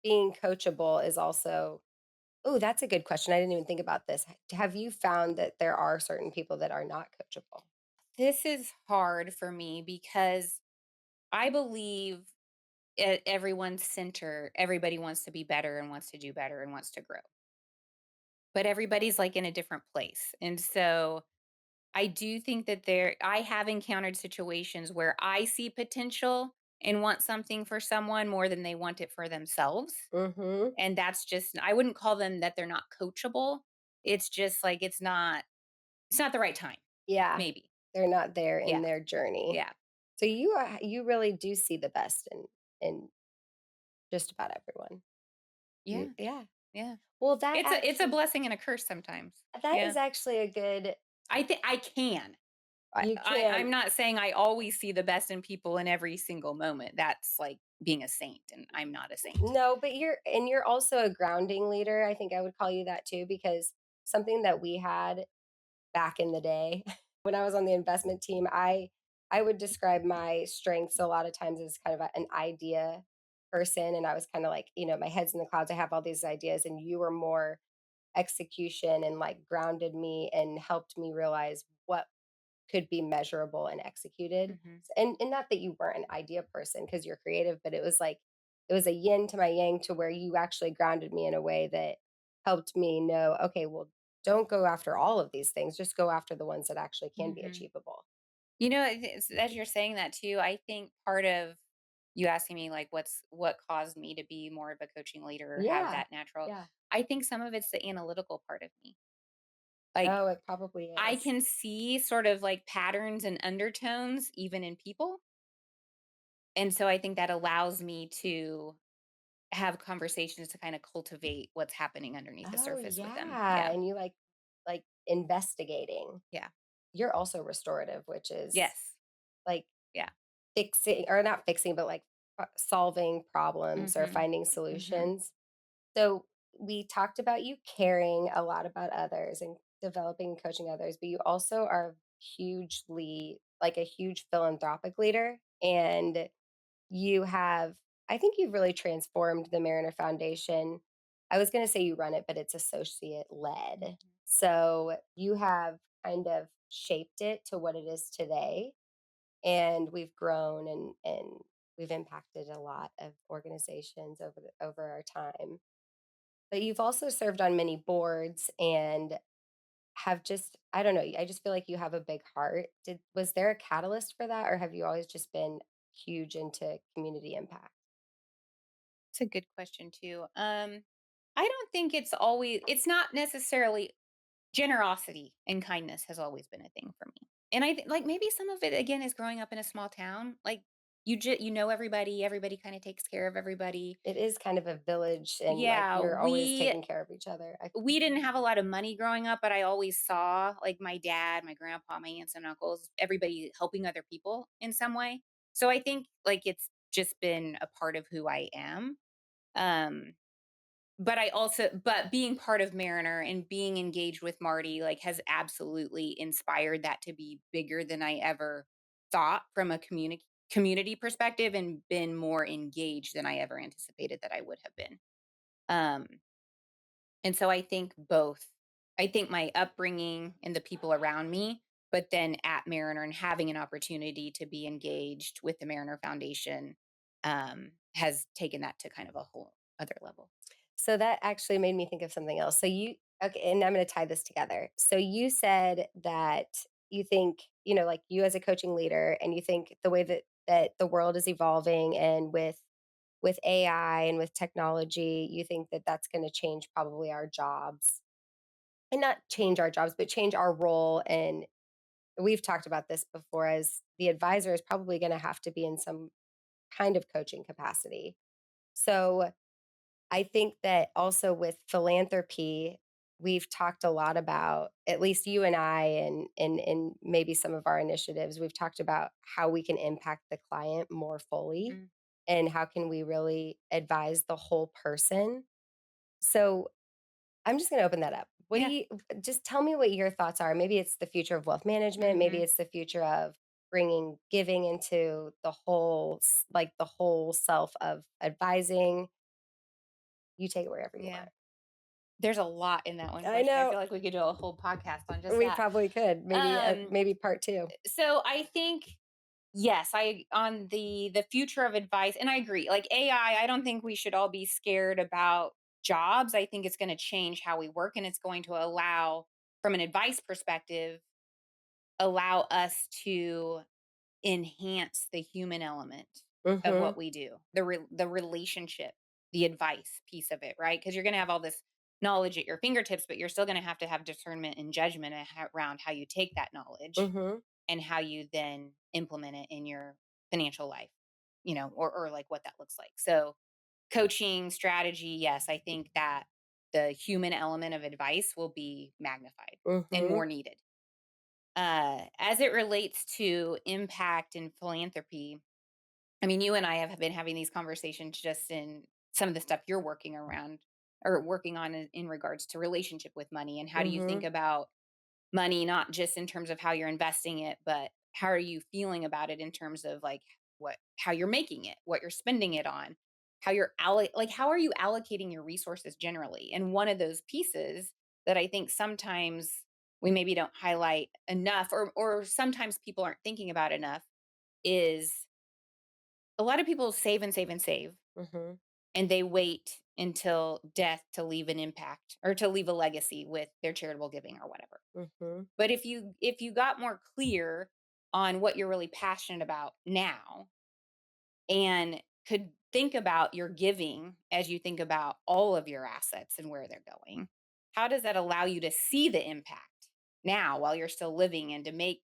being coachable is also oh, that's a good question. I didn't even think about this. Have you found that there are certain people that are not coachable?
This is hard for me because I believe at everyone's center, everybody wants to be better and wants to do better and wants to grow. But everybody's like in a different place. And so I do think that I have encountered situations where I see potential and want something for someone more than they want it for themselves.
Mhm.
And that's just, I wouldn't call them that they're not coachable. It's just like it's not the right time.
Yeah.
Maybe.
They're not there in
Yeah.
their journey.
Yeah.
So you really do see the best in just about everyone. You
Yeah.
yeah.
Yeah.
Well, that
It's a
actually
blessing and a curse sometimes.
that
Yeah.
is actually a good
I think I can.
you
I'm
can
not saying I always see the best in people in every single moment. That's like being a saint, and I'm not a saint.
no, but you're also a grounding leader. I think I would call you that too because something that we had back in the day when I was on the investment team, I would describe my strengths a lot of times as kind of an idea person and I was kind of like, my head's in the clouds. I have all these ideas and you were more execution and like grounded me and helped me realize what could be measurable and executed.
Mhm.
And not that you weren't an idea person because you're creative, but it was like it was a yin to my yang to where you actually grounded me in a way that helped me know, okay, well, don't go after all of these things. Just go after the ones that actually can be
Mhm.
achievable.
As you're saying that too, I think part of you asking me like what caused me to be more of a coaching leader or have
Yeah.
that natural.
Yeah.
I think some of it's the analytical part of me. Like
Oh, it probably
I
is.
can see sort of like patterns and undertones even in people. And so I think that allows me to have conversations to kind of cultivate what's happening underneath the
Oh,
surface with them.
yeah.
Yeah.
And you like investigating.
Yeah.
You're also restorative, which is
Yes.
like
Yeah.
fixing or not fixing, but like solving problems or
Mhm.
finding
Mhm.
solutions. So we talked about you caring a lot about others and developing and coaching others, but you also are hugely like a huge philanthropic leader. And you have, I think you've really transformed the Mariner Foundation. I was going to say you run it, but it's associate led.
Mhm.
So you have kind of shaped it to what it is today and we've grown and we've impacted a lot of organizations over our time. But you've also served on many boards and have just I don't know, I just feel like you have a big heart. Did was there a catalyst for that or have you always just been huge into community impact?
It's a good question too. I don't think it's not necessarily generosity and kindness has always been a thing for me. And I think like maybe some of it again is growing up in a small town. Like you know everybody, everybody kind of takes care of everybody.
It is kind of a village and like
Yeah,
you're always taking care of each other.
we didn't have a lot of money growing up, but I always saw like my dad, my grandpa, my aunts and uncles, everybody helping other people in some way. So I think like it's just been a part of who I am. Um but being part of Mariner and being engaged with Marty like has absolutely inspired that to be bigger than I ever thought from a community perspective and been more engaged than I ever anticipated that I would have been. Um and so I think both. I think my upbringing and the people around me, but then at Mariner and having an opportunity to be engaged with the Mariner Foundation has taken that to kind of a whole other level.
So that actually made me think of something else. So you okay, and I'm going to tie this together. So you said that you think, like you as a coaching leader and you think the way that the world is evolving and with AI and with technology, you think that that's going to change probably our jobs. And not change our jobs, but change our role and we've talked about this before as the advisor is probably going to have to be in some kind of coaching capacity. So I think that also with philanthropy, we've talked a lot about, at least you and I and maybe some of our initiatives, we've talked about how we can impact the client more fully
Mm.
and how can we really advise the whole person. So I'm just going to open that up. What do
Yeah.
you just tell me what your thoughts are? Maybe it's the future of wealth management, maybe
Mhm.
it's the future of bringing giving into the whole like the whole self of advising. You take it wherever you
Yeah.
want.
There's a lot in that one
I
question. I
know.
feel like we could do a whole podcast on just
We
that.
probably could. Maybe
Um,
maybe part 2.
so I think yes, I on the future of advice, and I agree. Like AI, I don't think we should all be scared about jobs. I think it's going to change how we work, and it's going to allow, from an advice perspective, allow us to enhance the human element of
Mhm.
what we do, the relationship, the advice piece of it, right? Because you're going to have all this knowledge at your fingertips, but you're still going to have discernment and judgment around how you take that knowledge
Mhm.
and how you then implement it in your financial life, or like what that looks like. So, coaching strategy, yes, I think that the human element of advice will be magnified and
Mhm.
more needed. As it relates to impact and philanthropy, I mean, you and I have been having these conversations just in some of the stuff you're working around or working on in regards to relationship with money, and how do you think
Mhm.
about money, not just in terms of how you're investing it, but how are you feeling about it in terms of like how you're making it, what you're spending it on, how are you allocating your resources generally? And one of those pieces that I think sometimes we maybe don't highlight enough, or sometimes people aren't thinking about enough, is a lot of people save and save and save,
Mhm.
and they wait until death to leave an impact or to leave a legacy with their charitable giving or whatever.
Mhm.
But if you got more clear on what you're really passionate about now, and could think about your giving as you think about all of your assets and where they're going, how does that allow you to see the impact now while you're still living, and to make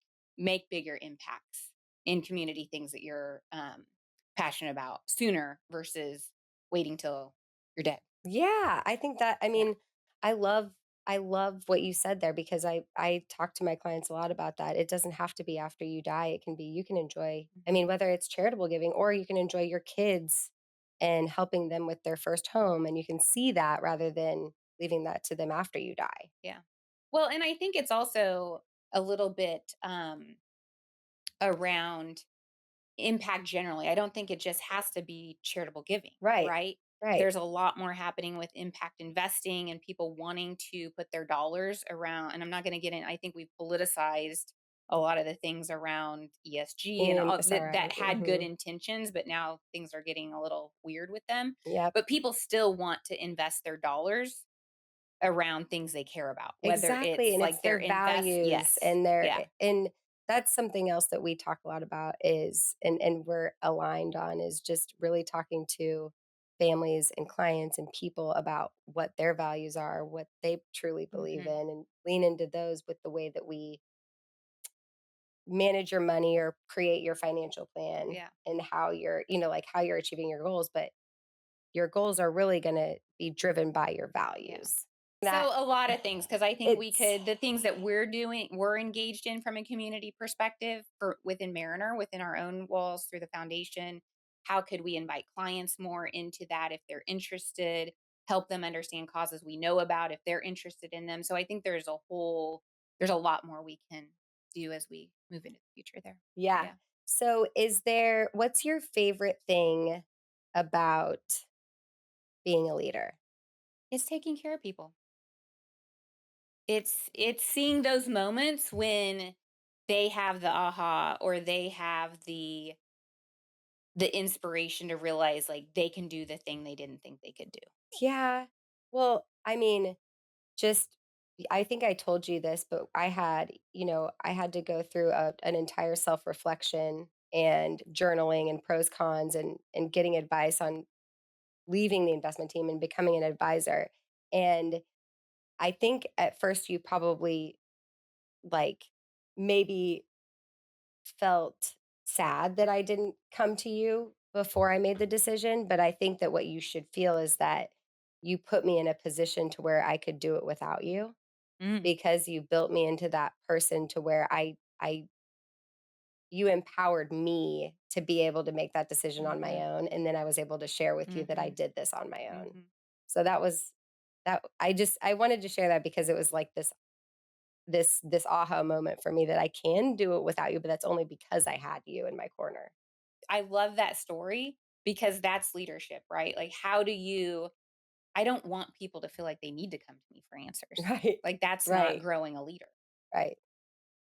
bigger impacts in community things that you're passionate about sooner versus waiting till you're dead?
Yeah, I think that I
Yeah.
mean, I love I love what you said there because I talk to my clients a lot about that. It doesn't have to be after you die. It can be you can enjoy I
Mhm.
mean, whether it's charitable giving or you can enjoy your kids and helping them with their first home and you can see that rather than leaving that to them after you die.
Yeah. Well, and I think it's also a little bit around impact generally. I don't think it just has to be charitable giving,
Right.
right?
Right.
There's a lot more happening with impact investing and people wanting to put their dollars around. And I'm not going to get in, I think we've politicized a lot of the things around ESG and
And
all that
sorry.
had good
Mhm.
intentions, but now things are getting a little weird with them.
Yep.
But people still want to invest their dollars around things they care about, whether
Exactly,
it's
and it's
like
their
their
values
yes.
and their
Yeah.
and that's something else that we talk a lot about is and we're aligned on is just really talking to families and clients and people about what their values are, what they truly believe
Hmm.
in, and lean into those with the way that we manage your money or create your financial plan
Yeah.
and how like how you're achieving your goals, but your goals are really gonna be driven by your
Yeah.
values.
So
That
a lot of things, because I think
it's
the things that we're engaged in from a community perspective for within Mariner, within our own walls through the foundation. How could we invite clients more into that if they're interested? Help them understand causes we know about if they're interested in them. So I think there's a lot more we can do as we move into the future there.
Yeah.
Yeah.
So what's your favorite thing about being a leader?
It's taking care of people. It's seeing those moments when they have the aha, or they have the inspiration to realize like they can do the thing they didn't think they could do.
Yeah. Well, I mean, just I think I told you this, but I had to go through an entire self-reflection and journaling and pros cons and getting advice on leaving the investment team and becoming an advisor. And I think at first you probably like maybe felt sad that I didn't come to you before I made the decision, but I think that what you should feel is that you put me in a position to where I could do it without you
Mm.
because you built me into that person to where I you empowered me to be able to make that decision on my
Mhm.
own and then I was able to share with you that I
Mhm.
did this on my own.
Mhm.
So That I wanted to share that because it was like this aha moment for me that I can do it without you, but that's only because I had you in my corner.
I love that story because that's leadership, right? Like, how do you I don't want people to feel like they need to come to me for answers.
Right.
Like, that's not
Right.
growing a leader.
Right.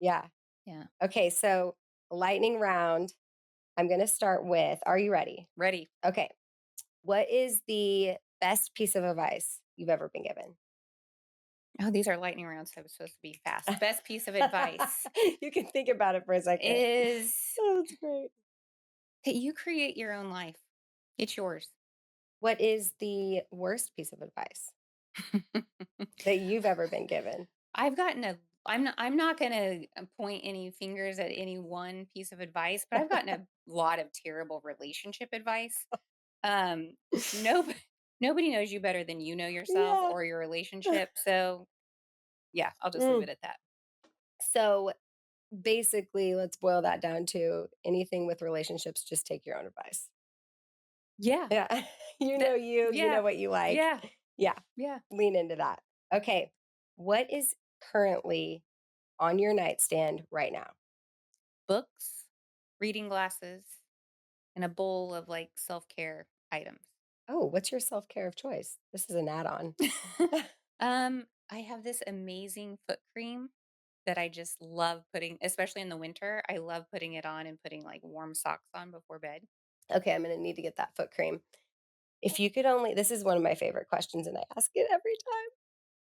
Yeah.
Yeah.
Okay, so lightning round. I'm gonna start with, are you ready?
Ready.
Okay. What is the best piece of advice you've ever been given?
Oh, these are lightning rounds, so it's supposed to be fast. Best piece of advice
You can think about it for a second.
is
Oh, that's great.
that you create your own life. It's yours.
What is the worst piece of advice that you've ever been given?
I've gotten a I'm not gonna point any fingers at any one piece of advice, but I've gotten a lot of terrible relationship advice. Um, nob nobody knows you better than you know yourself
Yeah.
or your relationship. So yeah, I'll just leave
Mm.
it at that.
So basically, let's boil that down to anything with relationships, just take your own advice.
Yeah.
Yeah.
That
You know
yeah.
what you like.
Yeah.
Yeah.
Yeah.
Lean into that. Okay. What is currently on your nightstand right now?
Books, reading glasses, and a bowl of like self-care items.
Oh, what's your self care of choice? This is an add on.
I have this amazing foot cream that I just love putting, especially in the winter. I love putting it on and putting like warm socks on before bed.
Okay. I'm going to need to get that foot cream. If you could only, this is one of my favorite questions, and I ask it every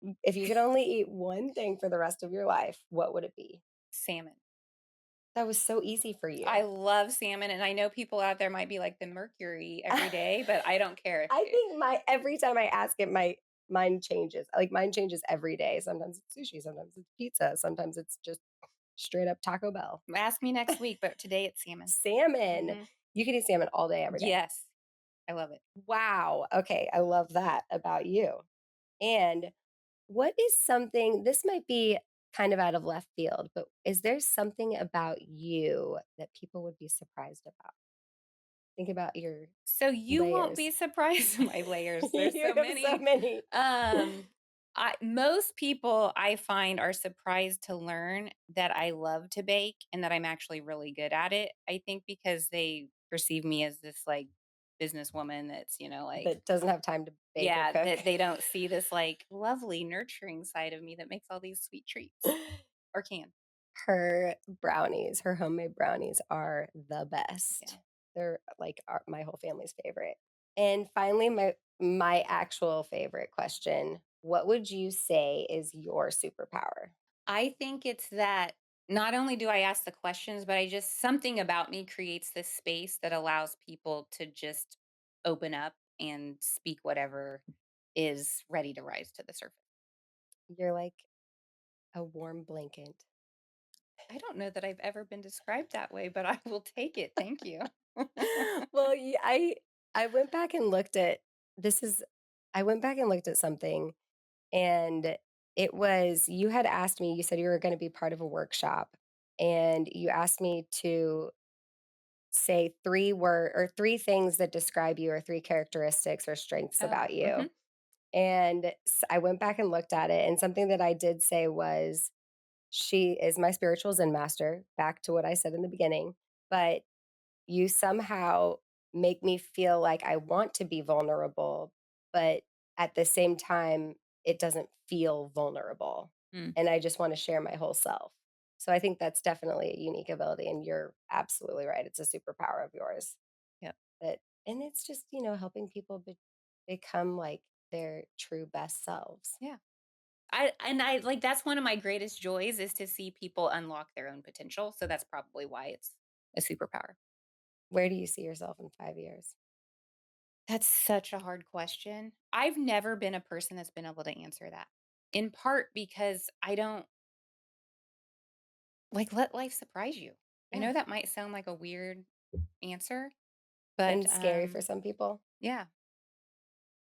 time. If you could only eat one thing for the rest of your life, what would it be?
Salmon.
That was so easy for you.
I love salmon, and I know people out there might be like the mercury every day, but I don't care.
I think my every time I ask it, my mind changes. Like mine changes every day. Sometimes it's sushi, sometimes it's pizza, sometimes it's just straight up Taco Bell.
Ask me next week, but today it's salmon.
Salmon.
Mhm.
You can eat salmon all day, every day.
Yes, I love it.
Wow. Okay. I love that about you. And what is something, this might be kind of out of left field, but is there something about you that people would be surprised about? Think about your
So you won't
layers.
be surprised my layers. There's
You
so
have so
many.
many.
Um, I most people I find are surprised to learn that I love to bake and that I'm actually really good at it. I think because they perceive me as this like businesswoman that's, like
That doesn't have time to bake or
yeah,
cook.
that they don't see this like lovely nurturing side of me that makes all these sweet treats or can.
Her brownies, her homemade brownies are the
Yeah.
best. They're like my whole family's favorite. And finally, my actual favorite question, what would you say is your superpower?
I think it's that not only do I ask the questions, but I just something about me creates this space that allows people to just open up and speak whatever is ready to rise to the surface.
You're like a warm blanket.
I don't know that I've ever been described that way, but I will take it. Thank you.
Well, I went back and looked at this is I went back and looked at something, and it was, you had asked me, you said you were going to be part of a workshop, and you asked me to say three things that describe you, or three characteristics or strengths
Oh,
about you.
mhm.
And I went back and looked at it, and something that I did say was, she is my spiritual zen master, back to what I said in the beginning. But you somehow make me feel like I want to be vulnerable, but at the same time, it doesn't feel vulnerable.
Mm,
And I just want to share my whole self. So I think that's definitely a unique ability. And you're absolutely right. It's a superpower of yours.
yep.
That, and it's just, helping people become like their true best selves.
Yeah. I like that's one of my greatest joys is to see people unlock their own potential. So that's probably why it's a superpower.
Where do you see yourself in 5 years?
That's such a hard question. I've never been a person that's been able to answer that. In part because I don't like let life surprise you. I
Yeah.
know that might sound like a weird answer, but
And scary for some people.
yeah,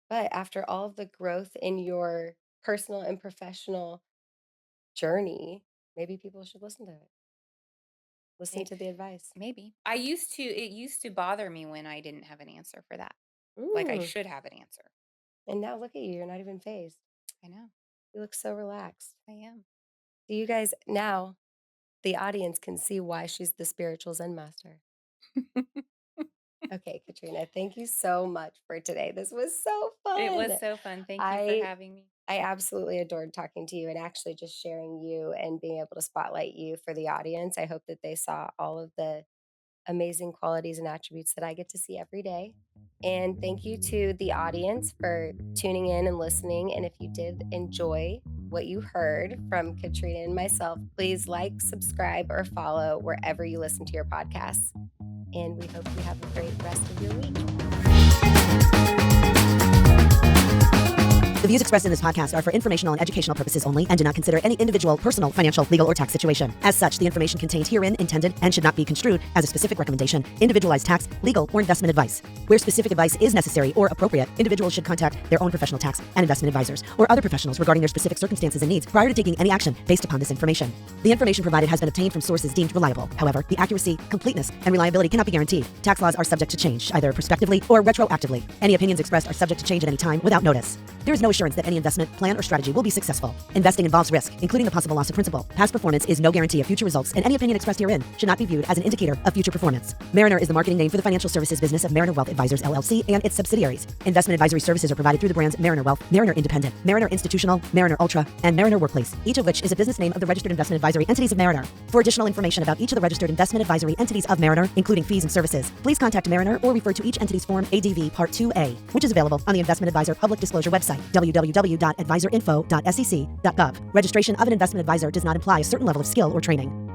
But after all of the growth in your personal and professional journey, maybe people should listen to it. Listen
may-
to the advice.
maybe. It used to bother me when I didn't have an answer for that. Like I
Mm,
should have an answer.
and now look at you, you're not even phased.
I know.
You look so relaxed.
I am.
Do you guys now the audience can see why she's the spiritual Zen master. Okay, Katrina, thank you so much for today. This was so
It
fun.
was so fun. Thank you for
I
having me.
I absolutely adored talking to you and actually just sharing you and being able to spotlight you for the audience. I hope that they saw all of the amazing qualities and attributes that I get to see every day. And thank you to the audience for tuning in and listening. And if you did enjoy what you heard from Katrina and myself, please like, subscribe, or follow wherever you listen to your podcasts. And we hope you have a great rest of your week.
The views expressed in this podcast are for informational and educational purposes only and do not consider any individual, personal, financial, legal, or tax situation. As such, the information contained herein intended and should not be construed as a specific recommendation, individualized tax, legal, or investment advice. Where specific advice is necessary or appropriate, individuals should contact their own professional tax and investment advisors or other professionals regarding their specific circumstances and needs prior to taking any action based upon this information. The information provided has been obtained from sources deemed reliable. However, the accuracy, completeness, and reliability cannot be guaranteed. Tax laws are subject to change, either prospectively or retroactively. Any opinions expressed are subject to change at any time without notice. There is no assurance that any investment, plan, or strategy will be successful. Investing involves risk, including the possible loss of principal. Past performance is no guarantee of future results, and any opinion expressed herein should not be viewed as an indicator of future performance. Mariner is the marketing name for the financial services business of Mariner Wealth Advisors, LLC, and its subsidiaries. Investment advisory services are provided through the brands Mariner Wealth, Mariner Independent, Mariner Institutional, Mariner Ultra, and Mariner Workplace, each of which is a business name of the registered investment advisory entities of Mariner. For additional information about each of the registered investment advisory entities of Mariner, including fees and services, please contact Mariner or refer to each entity's Form ADV Part 2A, which is available on the Investment Advisor Public Disclosure website, www.advisorinfo.sec.gov. Registration of an investment advisor does not imply a certain level of skill or training.